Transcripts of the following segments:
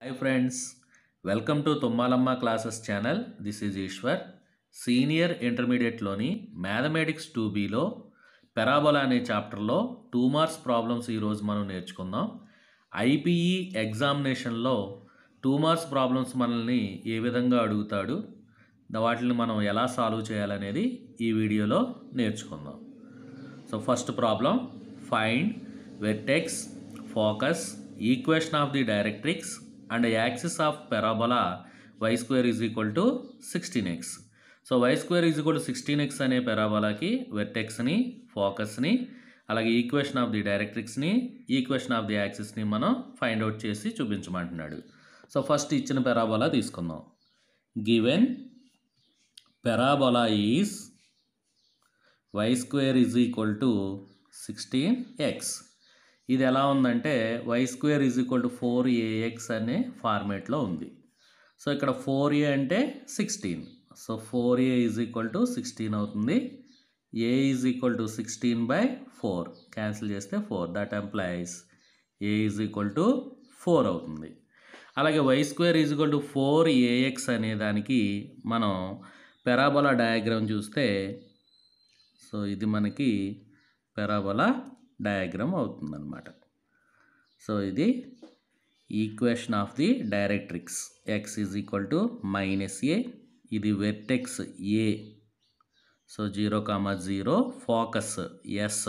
Hi friends, welcome to Tummalamma Classes channel. This is Ishwar. Senior ఇంటర్మీడియట్లోని mathematics 2Bలో parabola అనే చాప్టర్లో 2 marks problems ఈరోజు మనం నేర్చుకుందాం. ఐపీఈ ఎగ్జామినేషన్లో 2 మార్క్స్ ప్రాబ్లమ్స్ మనల్ని ఏ విధంగా అడుగుతాడు, వాటిని మనం ఎలా సాల్వ్ చేయాలనేది ఈ వీడియోలో నేర్చుకుందాం. So first problem, find vertex, focus, equation of the directrix and axis of parabola y square is equal to 16x. So y square is equal to 16x అనే పెరాబోలాకి వెర్టెక్స్ని, ఫోకస్ని, అలాగే ఈక్వేషన్ ఆఫ్ ది డైరెక్ట్రిక్స్ని, equation of the యాక్సిస్ని మనం find out చేసి చూపించమంటున్నాడు. So first ఇచ్చిన పెరాబోలా తీసుకుందాం. Given parabola is y square is equal to 16x. ఇది ఎలా ఉందంటే y square is equal to 4ax అనే ఫార్మేట్లో ఉంది. సో ఇక్కడ 4a అంటే 16. So 4a is equal to 16 అవుతుంది. a is equal to 16/4. Cancel చేస్తే 4. That implies a is equal to 4 అవుతుంది. అలాగే y square is equal to 4ax అనే దానికి మనం పెరాబోలా డయాగ్రామ్ చూస్తే, సో ఇది మనకి పెరాబోలా డయాగ్రామ్ అవుతుందన్నమాట. సో ఇది equation of the directrix x is equal to -a, ఇది vertex a, so 0,0, focus s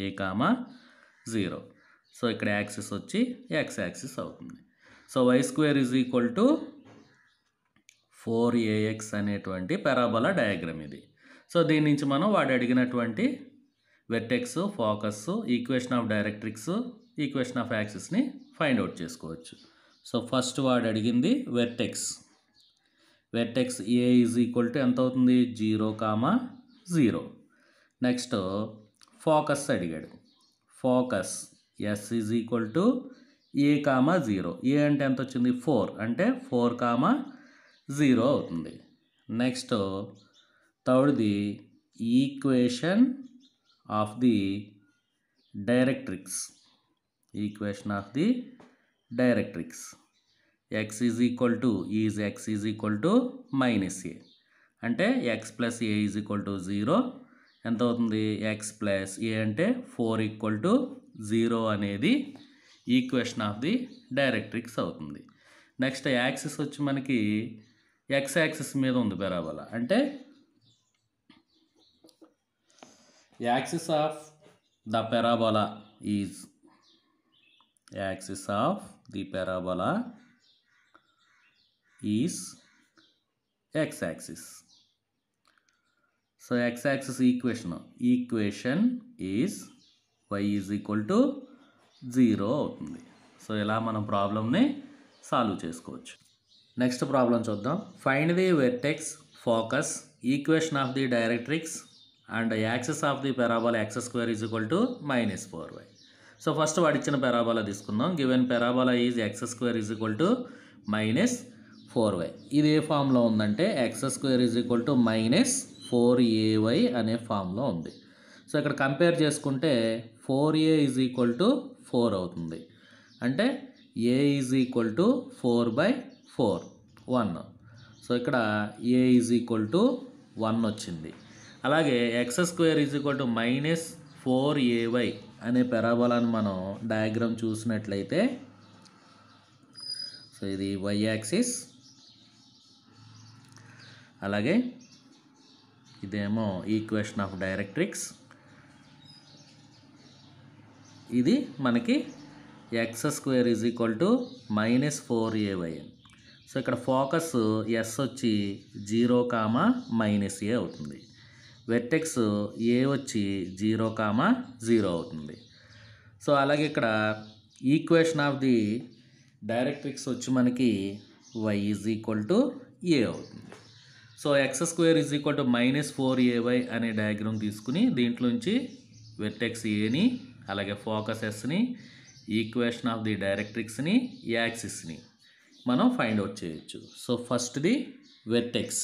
a,0. So ఇక్కడ యాక్సిస్ వచ్చి x యాక్సిస్ అవుతుంది. So y square is equal to 4ax అనేటువంటి పెరాబోలా డయాగ్రామ్ ఇది. So దీని నుంచి మనం వాడు అడిగినటువంటి vertex, focus, equation of directrix, equation of యాక్సిస్ని ఫైండ్ అవుట్ చేసుకోవచ్చు. సో ఫస్ట్ వాడు అడిగింది vertex. Vertex A is equal to ఎంత అవుతుంది? 0,0. నెక్స్ట్ ఫోకస్ అడిగాడు. Focus S is equal to a,0. A అంటే ఎంత వచ్చింది? 4 అంటే 4,0 అవుతుంది. నెక్స్ట్ థర్డ్ది equation of the directrix. Equation of the directrix x is equal to x is equal to -a అంటే x plus a is equal to 0. ఎంత అవుతుంది? x plus a అంటే 4 ఈక్వల్ టు 0 అనేది ఈక్వేషన్ ఆఫ్ ది డైరెక్ట్రిక్స్ అవుతుంది. Next axis వచ్చి మనకి x axis మీద ఉంది పెరాబోలా, అంటే axis of the parabola is axis of the parabola is x axis. So x axis equation is y is equal to 0 అవుతుంది. So ఇలా మనం ప్రాబ్లమ్ని సాల్వ్ చేసుకోవచ్చు. నెక్స్ట్ ప్రాబ్లం చూద్దాం. Find the vertex, focus, equation of the directrix and axis of the parabola x square is equal to -4y. So first వాడు ఇచ్చిన parabola తీసుకుందాం. Given parabola is x square is equal to -4y. ఇది ఏ ఫామ్లో ఉందంటే x square is equal to -4ay అనే ఫామ్లో ఉంది. So ఇక్కడ కంపేర్ చేసుకుంటే 4a ఈజ్ ఈక్వల్ టు 4 అవుతుంది. అంటే a is equal to 4/4 1. So ఇక్కడ a ఈజ్ ఈక్వల్ టు 1 వచ్చింది. అలాగే x square is equal to -4ay అనే పెరాబోలాను మనం డయాగ్రామ్ చూసినట్లయితే, సో ఇది y యాక్సిస్, అలాగే ఇదేమో ఈక్వేషన్ ఆఫ్ డైరెక్ట్రిక్స్, ఇది మనకి x square is equal to -4ay. So ఇక్కడ ఫోకస్ s వచ్చి 0,-a అవుతుంది. వెర్టెక్స్ a వచ్చి 0,0 అవుతుంది. సో అలాగే ఇక్కడ ఈక్వేషన్ ఆఫ్ ది డైరెక్ట్రిక్స్ వచ్చి మనకి y is equal to a అవుతుంది. So x square is equal to -4ay అనే డయాగ్రామ్ తీసుకుని దీంట్లోంచి వెర్టెక్స్ ఏని, అలాగే ఫోకస్ ఎస్ని, ఈక్వేషన్ ఆఫ్ ది డైరెక్ట్రిక్స్ని, యాక్సిస్ని మనం ఫైండ్ అవుట్ చేయొచ్చు. సో ఫస్ట్ది vertex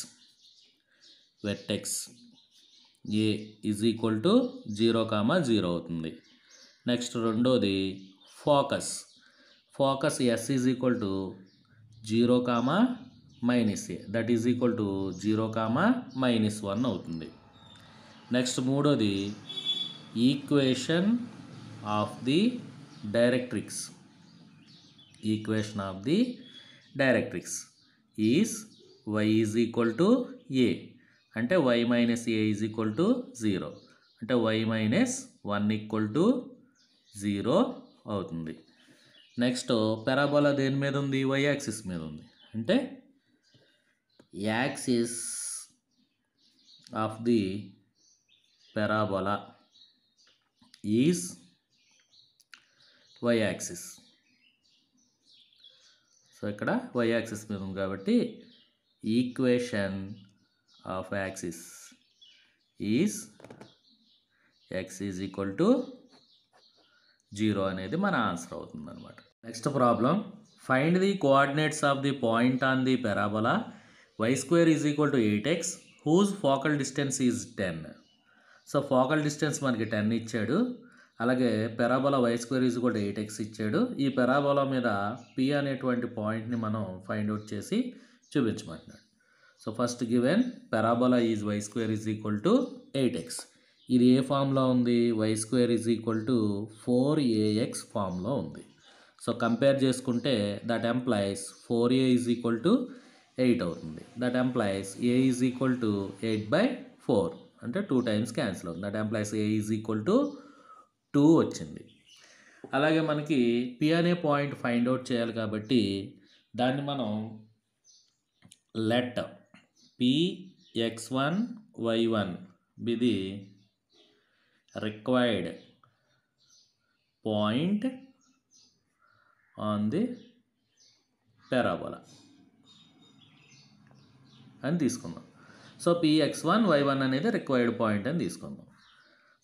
a is equal to 0,0 అవుతుంది. నెక్స్ట్ రెండోది focus. S is equal to 0, -a that is equal to 0, -1 అవుతుంది. నెక్స్ట్ మూడోది equation of the directrix. Equation of the directrix is y is equal to a అంటే y minus a is equal to 0 అంటే y minus 1 equal to 0 అవుతుంది. Next parabola దేని మీద ఉంది? y axis మీద ఉంది. అంటే axis of the parabola is y axis. So ఇక్కడ y యాక్సిస్ మీద ఉంది కాబట్టి equation of axis is x is equal to 0 అనేది మన ఆన్సర్ అవుతుంది అనమాట. Next problem, find the coordinates of the point on the parabola y² is equal to 8x whose focal distance is 10. So focal distance మనకి 10 ఇచ్చాడు. అలాగే parabola y² is equal to 8x ఇచ్చాడు. ఈ parabola మీద P అనేటువంటి పాయింట్ని మనం find out చేసి చూపించమంటున్నాడు. So first given parabola is y² is equal to 8x. ఇది ఏ ఫామ్లో ఉంది? y² is equal to 4ax ఫామ్లో ఉంది. సో కంపేర్ చేసుకుంటే that implies 4a is equal to 8 అవుతుంది. That implies a is equal to 8/4 అంటే 2 టైమ్స్ క్యాన్సిల్ అవుతుంది. That implies a is equal to 2 వచ్చింది. అలాగే మనకి P అనే పాయింట్ ఫైండ్ అవుట్ చేయాలి కాబట్టి దాన్ని మనం let Px1 y1 be the required point on the parabola అని తీసుకుందాం. సో Px1 y1 అనేది రిక్వైర్డ్ పాయింట్ అని తీసుకుందాం.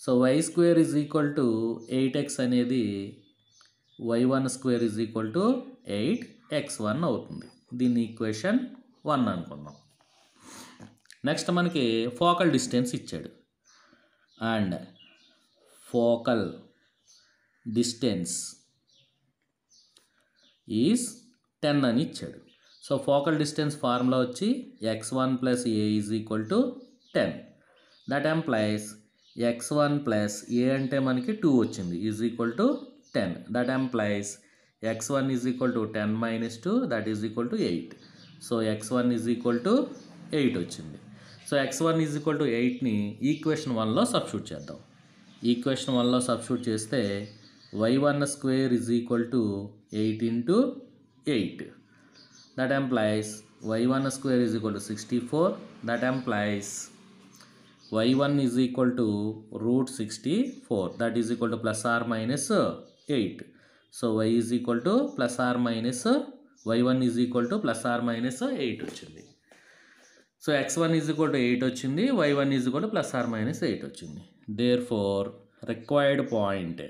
So y² is equal to 8x అనేది y1² is equal to 8x1 అవుతుంది. దీన్ని ఈక్వేషన్ 1 అనుకుందాం. నెక్స్ట్ మనకి ఫోకల్ డిస్టెన్స్ ఇచ్చాడు అండ్ ఫోకల్ డిస్టెన్స్ ఈజ్ 10 అని ఇచ్చాడు. సో ఫోకల్ డిస్టెన్స్ ఫార్ములా వచ్చి x1 + a is equal to 10. That implies x1 + a అంటే మనకి 2 వచ్చింది is equal to 10. That implies x1 is equal to 10 - 2 that is equal to 8. So x1 is equal to 8 వచ్చింది. So x1 is equal to 8ని equation 1లో substitute చేద్దాం. Equation 1లో substitute చేస్తే y1² is equal to 8 × 8. That implies y1² is equal to 64. That employees y1 is equal to √64 that is equal to +or -8. So y is equal to y1 is equal to +or-8 వచ్చింది. So x1 is equal to 8 వచ్చింది, y1 is equal to +or-8 వచ్చింది. Therefore required point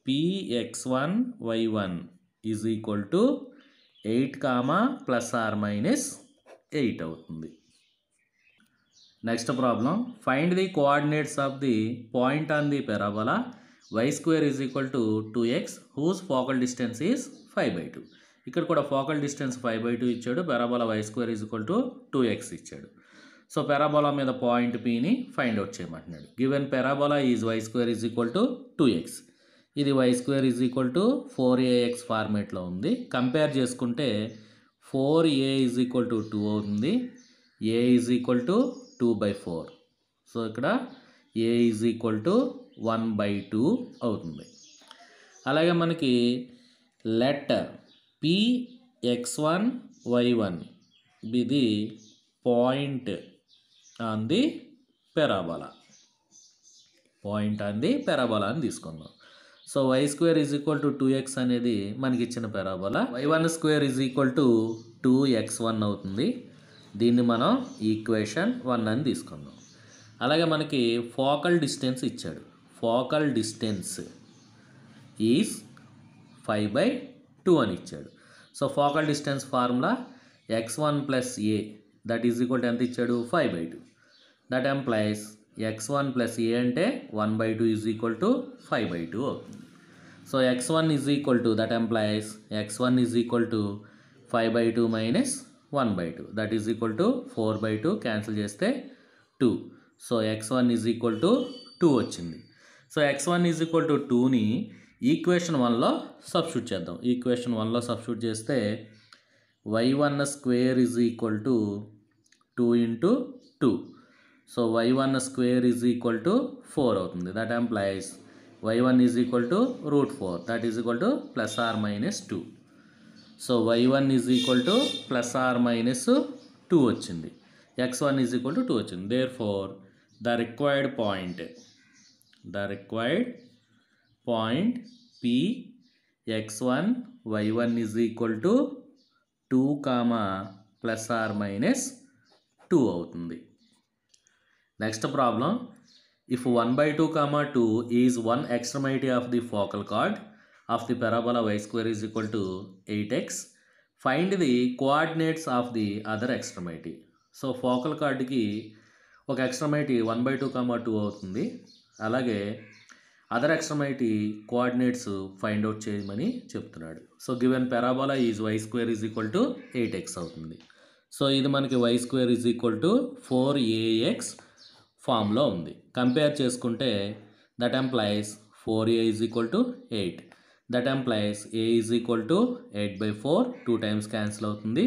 Px1 y1 is equal to 8, +or-8 అవుతుంది. Next problem, find the coordinates of the point on the parabola y² is equal to 2x whose focal distance is 5/2. ఇక్కడ కూడా focal distance 5/2 ఇచ్చాడు. Parabola y² is equal to 2x ఇచ్చాడు. So parabola మీద point Pని find out చేయమంటున్నాడు. Given parabola is y² is equal to 2x. ఇది y² is equal to 4ax ఫార్మేట్లో ఉంది. Compare చేసుకుంటే 4a ఈజ్ ఈక్వల్ టు 2 అవుతుంది, a is equal to 2/4. So ఇక్కడ a is equal to 1/2 అవుతుంది. అలాగే మనకి let Px1 y1 be the point on the parabola. అని తీసుకుందాం. So y² is equal to 2x అనేది మనకి ఇచ్చిన parabola. y1² is equal to 2x1 అవుతుంది. దీన్ని మనం ఈక్వేషన్ 1 అని తీసుకుందాం. అలాగే మనకి ఫోకల్ డిస్టెన్స్ ఇచ్చాడు. ఫోకల్ డిస్టెన్స్ ఈజ్ 5/2 అని ఇచ్చాడు. So focal distance formula x1 + a that is equal to ఎంత ఇచ్చాడు? 5/2. దట్ ఎంప్లాయిస్ x1 + a అంటే 1/2 ఈజ్ ఈక్వల్ టు 5/2 అవుతుంది. So x1 is equal to, that implies x1 is equal to 5/2 minus 1/2, that is equal to 4/2, cancel చేస్తే 2. So x1 is equal to 2 వచ్చింది. So x1 is equal to 2ని equation 1లో substitute చేద్దాం. Equation 1లో substitute చేస్తే y1 square is equal to 2 into 2. So y1 square is equal to 4 అవుతుంది. That employees y1 is equal to √4, that is equal to plus or minus 2. So y1 is equal to plus or minus 2 వచ్చింది. x1 is equal to 2 వచ్చింది. Therefore the required point P x1 y1 is equal to 2, plus or minus 2 అవుతుంది. Next problem, if 1/2, 2 is one extremity of the focal chord of the parabola y square is equal to 8x, find the coordinates of the other extremity. So focal కార్డ్కి ఒక ఎక్స్ట్రమైటీ 1/2, 2 అవుతుంది. అలాగే other ఎక్స్ట్రమైటీ coordinates find out చేయమని చెప్తున్నాడు. So given parabola is y square is equal to 8x అవుతుంది. So ఇది మనకి y square is equal to 4ax ఫామ్లో ఉంది. కంపేర్ చేసుకుంటే that implies 4a is equal to 8. That implies a is equal to 8/4, 2 times cancel అవుతుంది.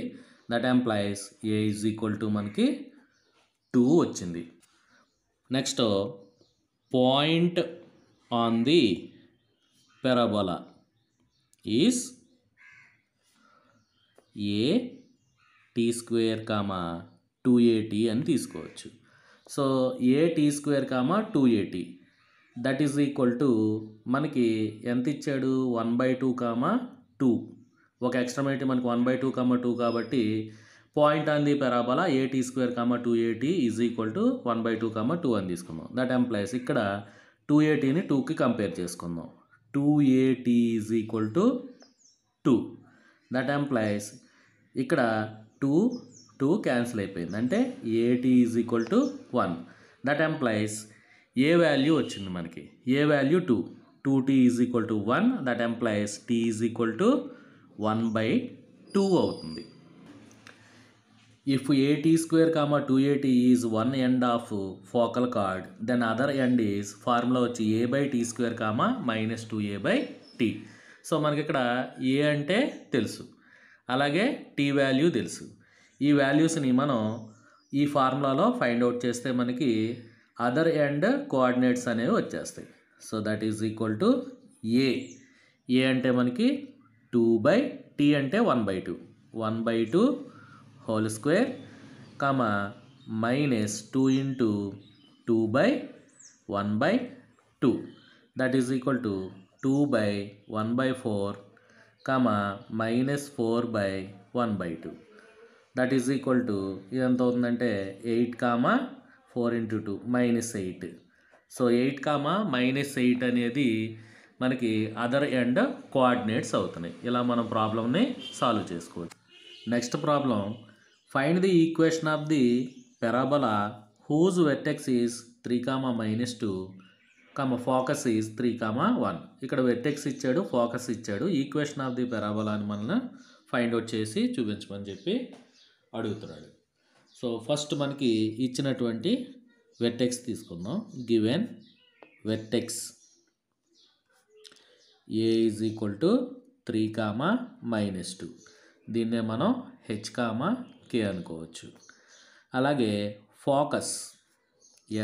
That implies a is equal to మనకి 2 వచ్చింది. Next, point on the parabola is a t square, 2at అని తీసుకోవచ్చు. So a t square, 2at, that is equal to మనకి ఎంత ఇచ్చాడు, 1/2, 2. ఒక ఎక్స్ట్రమైటీ మనకి 1/2, 2 కాబట్టి point on the parabola a t square, 2at is equal to 1/2, 2 అని తీసుకుందాం. దట్ ఎంప్లాయిస్ ఇక్కడ 2atని 2కి కంపేర్ చేసుకుందాం. 2at is equal to 2. That implies ఇక్కడ 2 క్యాన్సిల్ అయిపోయింది, అంటే at is equal to 1. That implies a value వచ్చింది మనకి, a value 2. 2t is equal to 1. That implies t is equal to 1/2 అవుతుంది. If at square, 2at is one end of focal chord, then other end is formula వచ్చి a/t square, -2a/t. So మనకి ఇక్కడ a అంటే తెలుసు, అలాగే t value తెలుసు. ఈ వాల్యూస్ని మనం ఈ ఫార్ములాలో ఫైండ్ అవుట్ చేస్తే మనకి అదర్ ఎండ్ కోఆర్డినేట్స్ అనేవి వచ్చేస్తాయి. So that is equal to a అంటే మనకి 2/t అంటే 1/2, 1/2 whole square, -2 into 2/1/2, that is equal to 2/1/4, -4/1/2, that is equal to ఇది ఎంత అవుతుందంటే 8, 4 into 2 -8. సో 8, -8 అనేది మనకి అదర్ ఎండ్ కోఆర్డినేట్స్ అవుతున్నాయి. ఇలా మనం ప్రాబ్లమ్ని సాల్వ్ చేసుకోవచ్చు. Next problem, find the equation of the parabola whose vertex is 3, -2, focus is 3, 1. ఇక్కడ వెర్టెక్స్ ఇచ్చాడు, ఫోకస్ ఇచ్చాడు. ఈక్వేషన్ ఆఫ్ ది పారాబోలా అని మనం ఫైండ్ అవుట్ చేసి చూపించమని చెప్పి అడుగుతున్నాడు. సో ఫస్ట్ మనకి ఇచ్చినటువంటి వెర్టెక్స్ తీసుకుందాం. Given vertex a is equal to 3, -2, దీన్నే మనం h, k అనుకోవచ్చు. అలాగే focus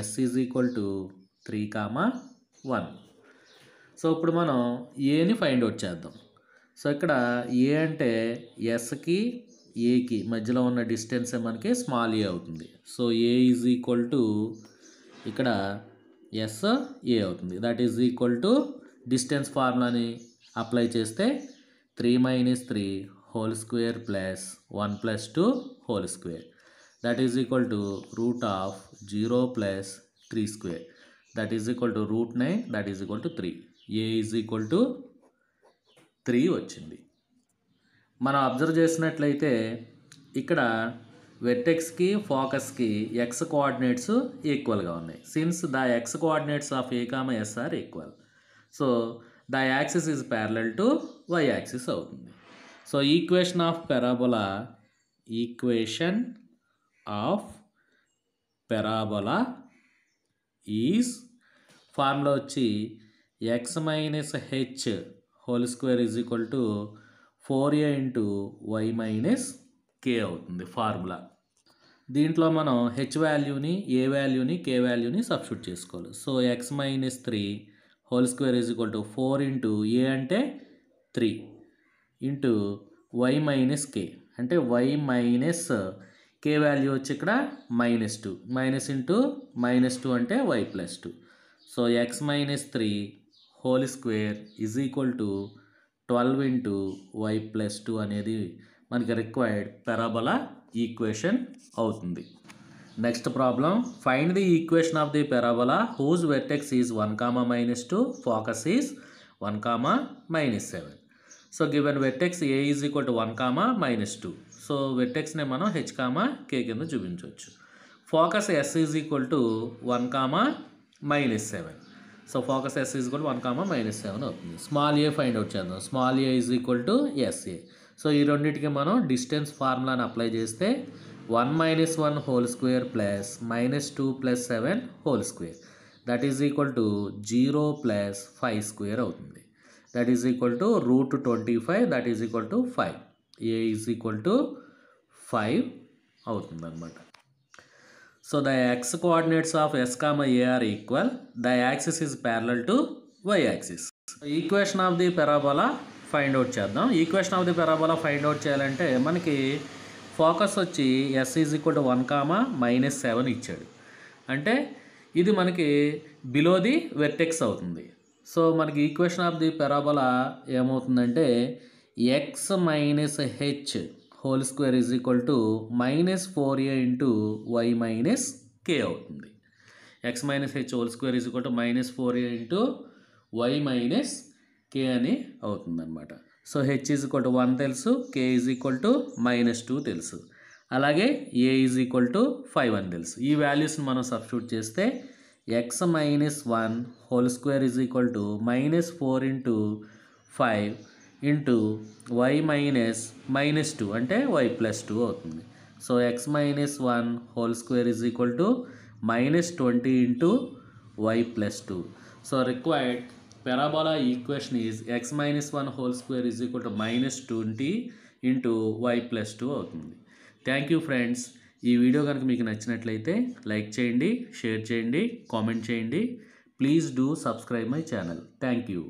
s is equal to 3, 1. So ఇప్పుడు మనం ఏని ఫైండ్ అవుట్ చేద్దాం. సో ఇక్కడ ఏ అంటే ఎస్కి ఏకి మధ్యలో ఉన్న డిస్టెన్సే మనకి స్మాల్ ఏ అవుతుంది. So a is equal to ఇక్కడ ఎస్ ఏ అవుతుంది. That is equal to distance ఫార్ములాని అప్లై చేస్తే 3 - 3 whole square plus 1 + 2 whole square, that is equal to √0 + 3 square, that is equal to √9, that is equal to 3. A is equal to 3 వచ్చింది. మనం observe చేసినట్లయితే ఇక్కడ వెర్టెక్స్కి ఫోకస్కి X coordinates ఈక్వల్గా ఉన్నాయి. Since the x coordinates of a, s are equal. So the axis is parallel to y axis అవుతుంది. So equation of parabola is formula వచ్చి x minus h whole square is equal to 4a into y minus k అవుతుంది formula. దీంట్లో మనం H వాల్యూని, ఏ వాల్యూని, కే వాల్యూని substitute చేసుకోవాలి. So x minus 3 whole square is equal to 4 into a అంటే 3 into y minus కే అంటే వై మైనస్ కే వాల్యూ వచ్చి ఇక్కడ -2 మైనస్ ఇంటూ -2 అంటే y plus 2. So x minus 3 whole square is equal to 12 into y plus 2 అనేది మనకి required parabola equation అవుతుంది. Next problem, find the equation of the parabola whose vertex is 1, -2, focus is 1, -7. So given vertex A is equal to 1, -2. So వెర్టెక్స్ని మనం h, k కింద చూపించవచ్చు. Focus S is equal to 1, -7. So focus S is equal to 1, -7 అవుతుంది. Small a find out చేద్దాం. Small a is equal to SA. So ఈ రెండింటికి మనం distance ఫార్ములాని అప్లై చేస్తే 1 - 1 whole square plus -2 + 7 whole square that is equal to 0 + 5 square అవుతుంది. That is equal to √25 that is equal to 5. A is equal to 5 అవుతుంది అనమాట. So the x coordinates of s, a are equal. The axis is parallel to y axis. Equation of the parabola find out చేద్దాం. Equation of the parabola find out చేయాలంటే మనకి focus వచ్చి yes is equal to 1, -7 ఇచ్చాడు. అంటే ఇది మనకి below the vertex అవుతుంది. So మనకి ఈక్వేషన్ ఆఫ్ ది పెరాబోలా ఏమవుతుందంటే x minus h whole square is equal to -4a into y minus k అవుతుంది. x minus h whole square is equal to -4a into y minus k అని అవుతుందన్నమాట. So h is equal to 1 తెలుసు, కే is equal to -2 తెలుసు, అలాగే ఏ is equal to 5 అని తెలుసు. ఈ వాల్యూస్ని మనం సబ్స్టిట్యూట్ చేస్తే x minus 1 whole square is equal to -4 into 5 into y minus -2 అంటే వై ప్లస్ 2 అవుతుంది. So x minus 1 whole square is equal to -20 into y plus 2. So required parabola equation is x minus 1 whole square is equal to -20 into y plus 2 అవుతుంది. Thank you friends. ఈ video కనుక మీకు నచ్చినట్లయితే like చేయండి, share చేయండి, comment చేయండి. Please do subscribe my channel. Thank you.